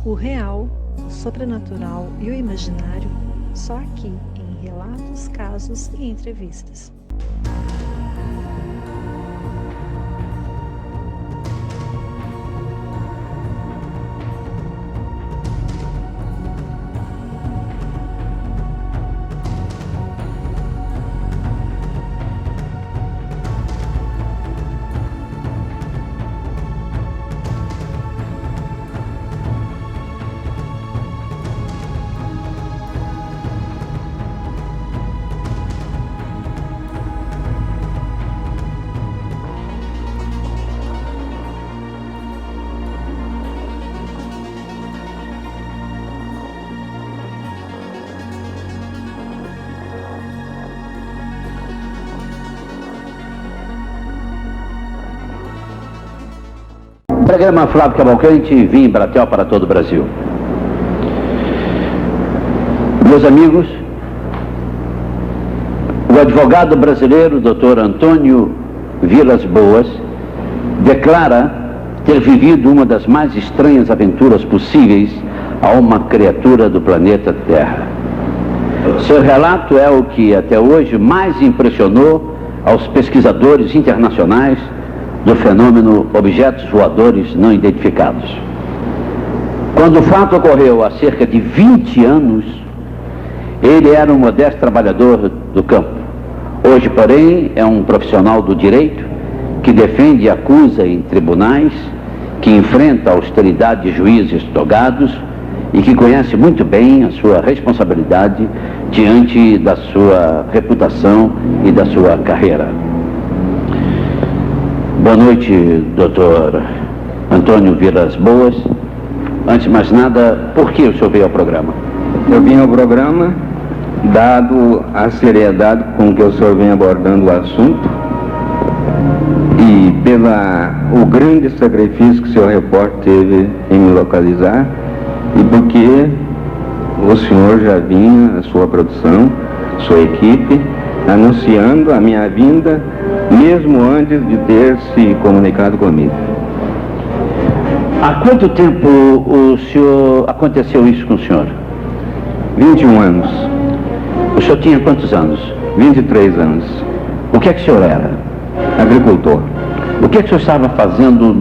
O real, o sobrenatural e o imaginário, só aqui em Relatos, Casos e Entrevistas. Programa Flávio Cavalcante, Vinho Bratel para todo o Brasil. Meus amigos, o advogado brasileiro Dr. Antônio Vilas Boas declara ter vivido uma das mais estranhas aventuras possíveis a uma criatura do planeta Terra. Seu relato é o que até hoje mais impressionou aos pesquisadores internacionais do fenômeno objetos voadores não identificados. Quando o fato ocorreu há cerca de 20 anos, ele era um modesto trabalhador do campo. Hoje, porém, é um profissional do direito que defende e acusa em tribunais, que enfrenta a austeridade de juízes togados e que conhece muito bem a sua responsabilidade diante da sua reputação e da sua carreira. Boa noite, doutor Antônio Vilas Boas. Antes de mais nada, por que o senhor veio ao programa? Eu vim ao programa, dado a seriedade com que o senhor vem abordando o assunto e o grande sacrifício que o senhor repórter teve em me localizar e porque o senhor já vinha, a sua produção, sua equipe, anunciando a minha vinda mesmo antes de ter se comunicado comigo. Há quanto tempo aconteceu isso com o senhor? 21 anos. O senhor tinha quantos anos? 23 anos. O que é que o senhor era? Agricultor. O que é que o senhor estava fazendo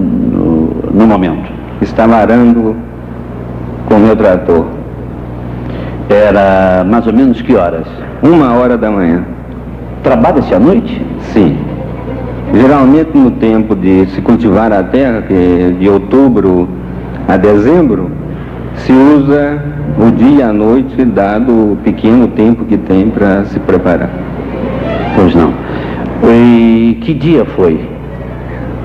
no momento? Estava arando com o meu trator. Era mais ou menos que horas? 1h da manhã. Trabalha-se à noite? Sim. Geralmente no tempo de se cultivar a terra, que é de outubro a dezembro, se usa o dia e a noite, dado o pequeno tempo que tem para se preparar. Pois não. E que dia foi?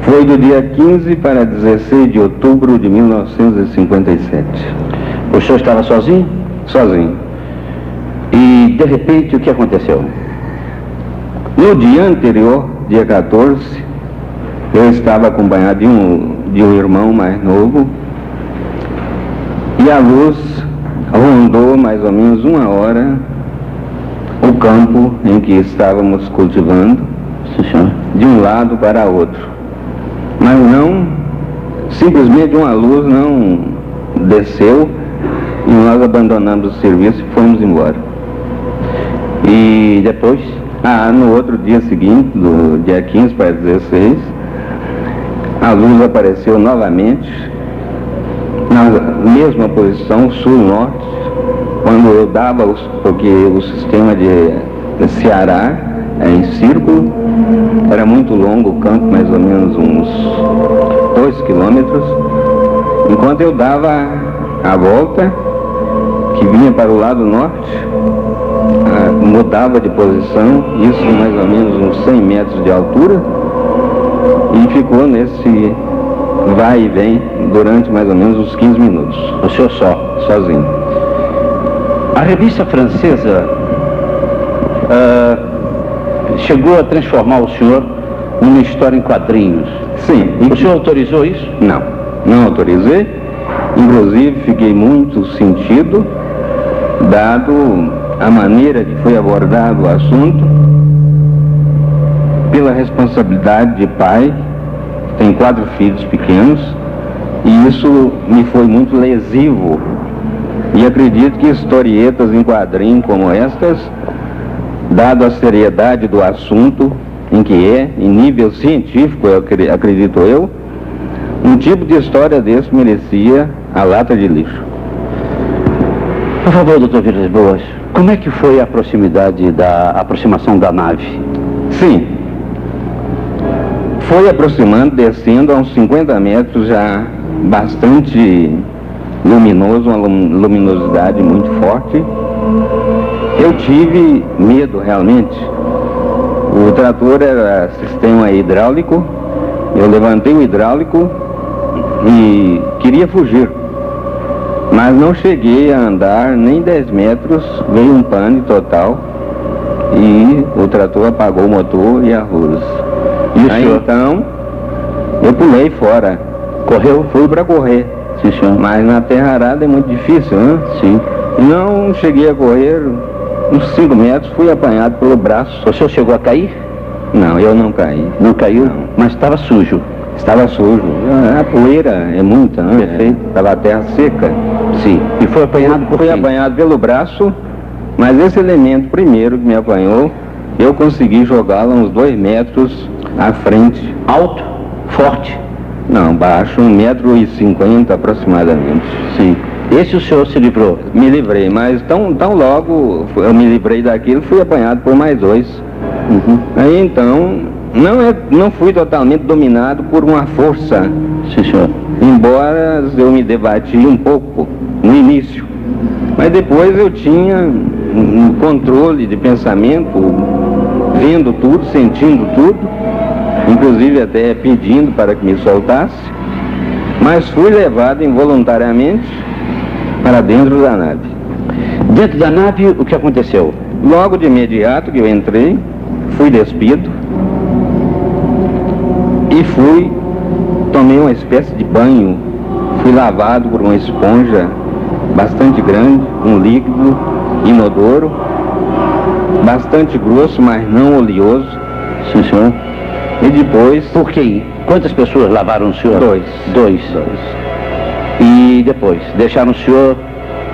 Foi do dia 15 para 16 de outubro de 1957. O senhor estava sozinho? Sozinho. E de repente o que aconteceu? No dia anterior, dia 14, eu estava acompanhado de um irmão mais novo e a luz rondou mais ou menos 1h o campo em que estávamos cultivando, de um lado para outro. Mas não, simplesmente uma luz não desceu e nós abandonamos o serviço e fomos embora. E depois? No outro dia seguinte, do dia 15 para 16, a luz apareceu novamente, na mesma posição, sul-norte, quando eu dava, porque o sistema de Ceará é em círculo, era muito longo o campo, mais ou menos uns 2 quilômetros, enquanto eu dava a volta, que vinha para o lado norte, mudava de posição, isso mais ou menos uns 100 metros de altura, e ficou nesse vai e vem durante mais ou menos uns 15 minutos. O senhor sozinho. A revista francesa chegou a transformar o senhor numa história em quadrinhos. Sim. O senhor autorizou isso? Não autorizei. Inclusive fiquei muito sentido, dado a maneira que foi abordado o assunto, pela responsabilidade de pai, tem 4 filhos pequenos, E isso me foi muito lesivo. E acredito que historietas em quadrinho como estas, dado a seriedade do assunto em que é, em nível científico, acredito eu, um tipo de história desse merecia a lata de lixo. Por favor, doutor Vilas Boas, como é que foi a aproximação da nave? Sim. Foi aproximando, descendo a uns 50 metros, já bastante luminoso, uma luminosidade muito forte. Eu tive medo realmente. O trator era sistema hidráulico, eu levantei o hidráulico e queria fugir. Mas não cheguei a andar nem 10 metros, veio um pane total e o trator apagou o motor e a luz. Aí então eu pulei fora. Correu? Fui para correr. Sim, senhor. Mas na terra arada é muito difícil, né? Sim. Não cheguei a correr uns 5 metros, fui apanhado pelo braço. O senhor chegou a cair? Não, eu não caí. Não caiu? Não. Mas estava sujo. Estava sujo. A poeira é muita, né? Perfeito. Estava a terra seca. Sim. E foi apanhado por Fui quem? apanhado pelo braço, mas esse elemento primeiro que me apanhou, eu consegui jogá-lo uns 2 metros à frente. Alto? Forte? Não, baixo, 1,50 m aproximadamente. Sim. Esse o senhor se livrou? Me livrei, mas tão logo eu me livrei daquilo, fui apanhado por mais 2. Uhum. Aí então, não fui totalmente dominado por uma força. Sim, senhor. Embora eu me debati um pouco no início. Mas depois eu tinha um controle de pensamento, vendo tudo, sentindo tudo, inclusive até pedindo para que me soltasse, mas fui levado involuntariamente para dentro da nave. Dentro da nave, o que aconteceu? Logo de imediato que eu entrei, fui despido e tomei uma espécie de banho, fui lavado por uma esponja bastante grande, um líquido inodoro, bastante grosso, mas não oleoso. Sim, senhor. E depois... Por quê? Quantas pessoas lavaram o senhor? 2. 2. E depois? Deixaram o senhor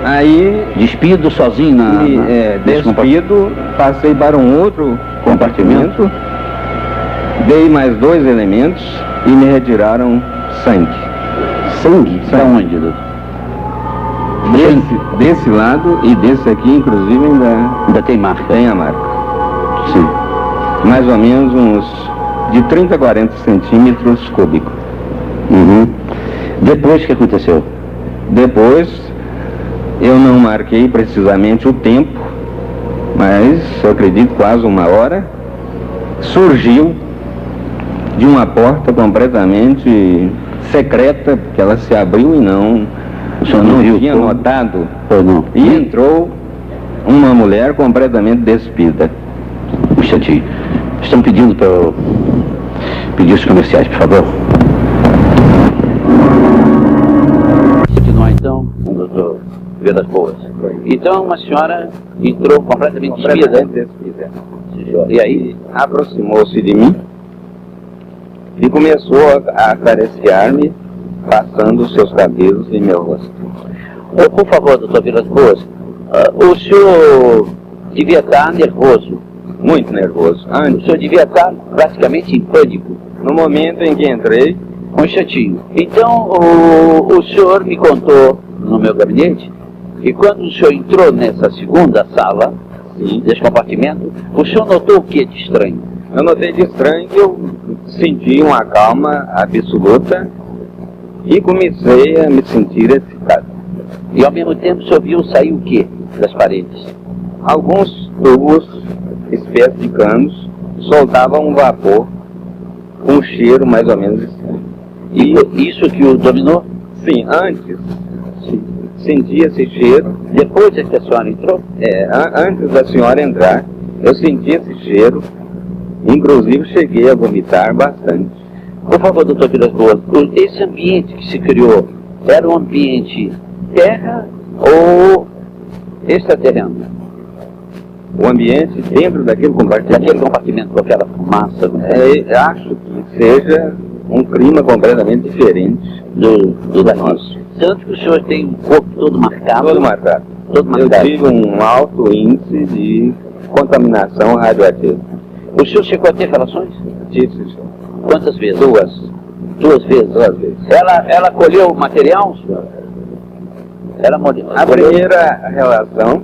aí despido sozinho despido, passei para um outro compartimento, dei mais 2 elementos e me retiraram sangue. Sangue? Da onde, doutor? Desse lado e desse aqui, inclusive, ainda tem marca? Tem a marca. Sim. Mais ou menos uns de 30 a 40 centímetros cúbicos. Uhum. Depois, o que aconteceu? Depois, eu não marquei precisamente o tempo, mas eu acredito quase 1 hora, surgiu de uma porta completamente secreta, porque ela se abriu e não tinha notado. Não. E entrou uma mulher completamente despida. Puxa, tio, estão pedindo para eu pedir os comerciais, por favor. Continuar então, doutor Vilas Boas. Então, uma senhora entrou completamente despida. E aí aproximou-se de mim e começou a acariciar-me, passando os seus cabelos em meu rosto. Por favor, doutor Vilas Boas, o senhor devia estar nervoso. Muito nervoso. O senhor devia estar praticamente em pânico. No momento em que entrei... Um instantinho. Então, o senhor me contou no meu gabinete que quando o senhor entrou nessa segunda sala, desse compartimento, o senhor notou o que de estranho? Eu notei de estranho que eu senti uma calma absoluta e comecei a me sentir excitado. E ao mesmo tempo o senhor viu sair o que das paredes? Alguns tubos, espécie de canos, soltavam um vapor com um cheiro mais ou menos estranho. E isso que o dominou? Sim, antes sentia esse cheiro. Depois é que a senhora entrou? Antes da senhora entrar, eu senti esse cheiro, inclusive cheguei a vomitar bastante. Por favor, doutor Vilas Boas, esse ambiente que se criou, era um ambiente terra ou extraterreno? O ambiente dentro daquele compartimento? Daquele compartimento com aquela fumaça? Acho que seja um clima completamente diferente do daqui. nosso. Tanto que o senhor tem um corpo todo marcado. Todo marcado. Todo Eu marcado. tive um alto índice de contaminação radioativa. O senhor chegou a ter relações? Tive, senhor. Quantas vezes? Duas vezes? Duas vezes. Ela colheu material, senhor? A primeira relação,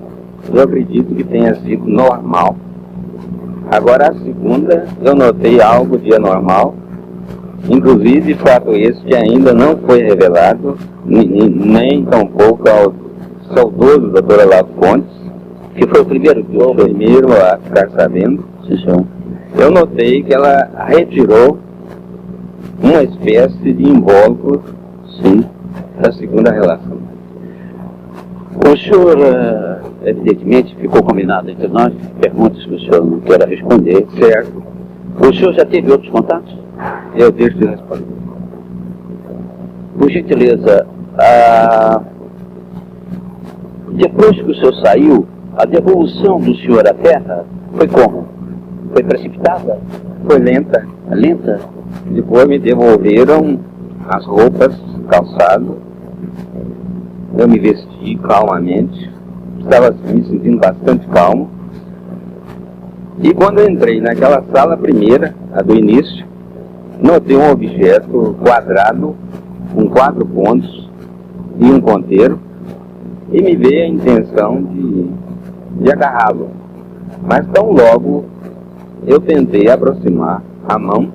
eu acredito que tenha sido normal. Agora a segunda, eu notei algo de anormal. Inclusive, fato esse que ainda não foi revelado, nem tampouco ao saudoso Dr. Olavo Fontes, que foi o primeiro a ficar sabendo. Sim, senhor. Eu notei que ela retirou uma espécie de invólucro, sim, da segunda relação. O senhor, evidentemente, ficou combinado entre nós, perguntas que o senhor não queira responder. Certo. O senhor já teve outros contatos? Eu deixo de responder. Por gentileza, depois que o senhor saiu, a devolução do senhor à Terra foi como? Foi precipitada? Foi lenta. Lenta? Depois me devolveram as roupas, calçado. Eu me vesti calmamente. Estava me sentindo bastante calmo. E quando eu entrei naquela sala primeira, a do início, notei um objeto quadrado, com 4 pontos e um ponteiro, e me veio a intenção de agarrá-lo. Mas tão logo eu tentei aproximar a mão,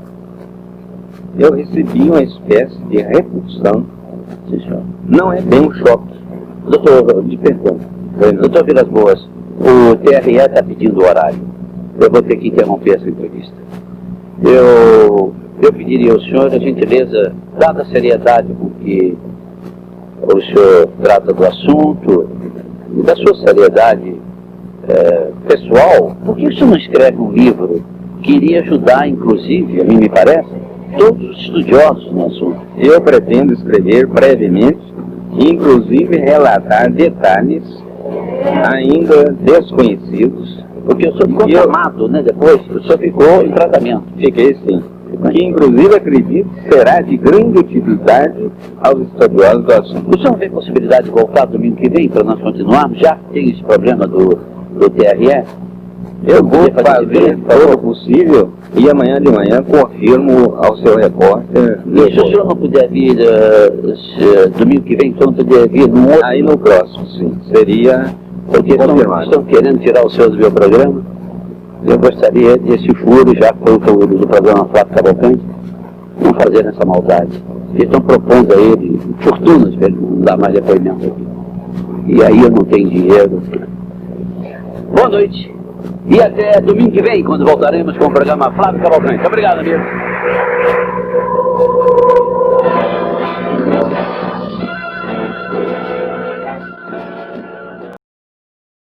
eu recebi uma espécie de repulsão. Não é bem um choque. Doutor, de pergunta. Doutor Vilas Boas, o TRE está pedindo horário. Eu vou ter que interromper essa entrevista. Eu pediria ao senhor a gentileza, dada a seriedade com que o senhor trata do assunto, e da sua seriedade pessoal, por que o senhor não escreve um livro que iria ajudar, inclusive, a mim me parece, todos os estudiosos no assunto? Eu pretendo escrever brevemente, inclusive relatar detalhes ainda desconhecidos. Porque o senhor ficou formado, né, depois, o senhor ficou em tratamento. Fiquei sim. Que inclusive acredito será de grande utilidade aos estudiosos do assunto. O senhor não vê possibilidade de voltar domingo que vem para nós continuarmos? Já tem esse problema do TRE? Eu vou fazer todo o possível e amanhã de manhã confirmo ao seu repórter. E se o senhor não puder vir domingo que vem, o senhor não puder vir no outro? Aí no próximo, sim. Seria porque estão querendo tirar o senhor do meu programa. Eu gostaria desse furo, já que foi o furo do programa Flávio Cavalcante, não fazer essa maldade. Eles estão propondo a ele fortunas para ele não dar mais depoimento aqui. E aí eu não tenho dinheiro. Boa noite. E até domingo que vem, quando voltaremos com o programa Flávio Cavalcante. Obrigado, amigo.